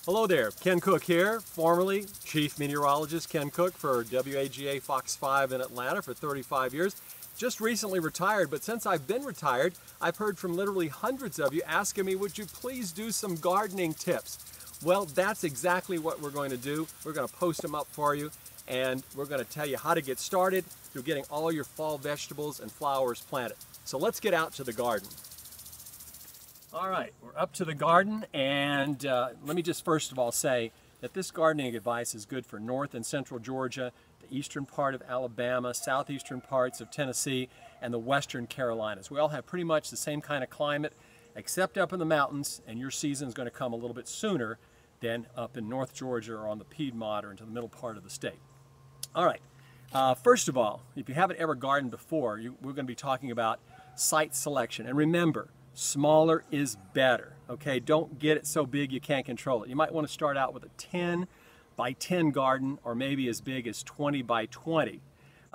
Hello there, Ken Cook here, formerly Chief Meteorologist Ken Cook for WAGA Fox 5 in Atlanta for 35 years. Just recently retired, but since I've been retired, I've heard from literally hundreds of you asking me, would you please do some gardening tips? Well, that's exactly what we're going to do. We're going to post them up for you, and we're going to tell you how to get started through getting all your fall vegetables and flowers planted. So let's get out to the garden. All right, we're up to the garden, and let me just first of all say that this gardening advice is good for north and central Georgia, the eastern part of Alabama, southeastern parts of Tennessee, and the western Carolinas. We all have pretty much the same kind of climate, except up in the mountains, and your season is going to come a little bit sooner than up in North Georgia or on the Piedmont or into the middle part of the state. All right, first of all, if you haven't ever gardened before, we're going to be talking about site selection. And remember, smaller is better, okay? Don't get it so big you can't control it. You might want to start out with a 10 by 10 garden, or maybe as big as 20 by 20.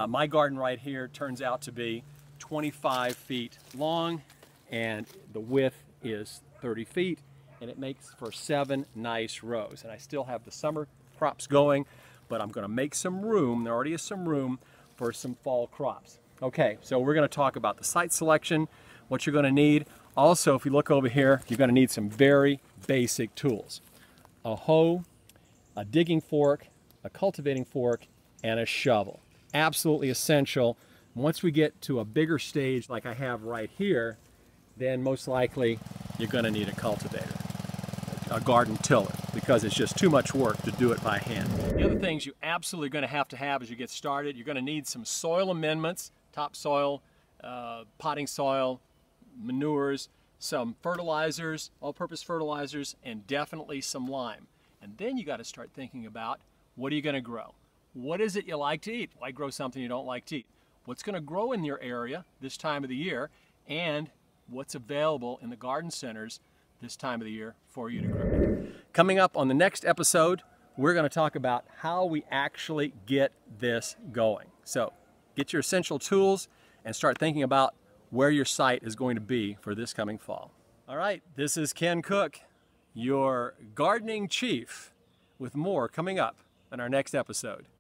My garden right here turns out to be 25 feet long, and the width is 30 feet, and it makes for 7 nice rows. And I still have the summer crops going, but I'm going to make some room, there already is some room for some fall crops. Okay, so we're going to talk about the site selection, what you're going to need. Also, if you look over here, you're going to need some very basic tools. A hoe, a digging fork, a cultivating fork, and a shovel. Absolutely essential. Once we get to a bigger stage like I have right here, then most likely you're going to need a cultivator, a garden tiller, because it's just too much work to do it by hand. The other things you're absolutely going to have as you get started, you're going to need some soil amendments, topsoil, potting soil, manures, some fertilizers, all-purpose fertilizers, and definitely some lime. And then you got to start thinking about, what are you going to grow? What is it you like to eat? Why grow something you don't like to eat? What's going to grow in your area this time of the year, and what's available in the garden centers this time of the year for you to grow. Coming up on the next episode, we're going to talk about how we actually get this going. So get your essential tools and start thinking about where your site is going to be for this coming fall. All right, this is Ken Cook, your gardening chief, with more coming up in our next episode.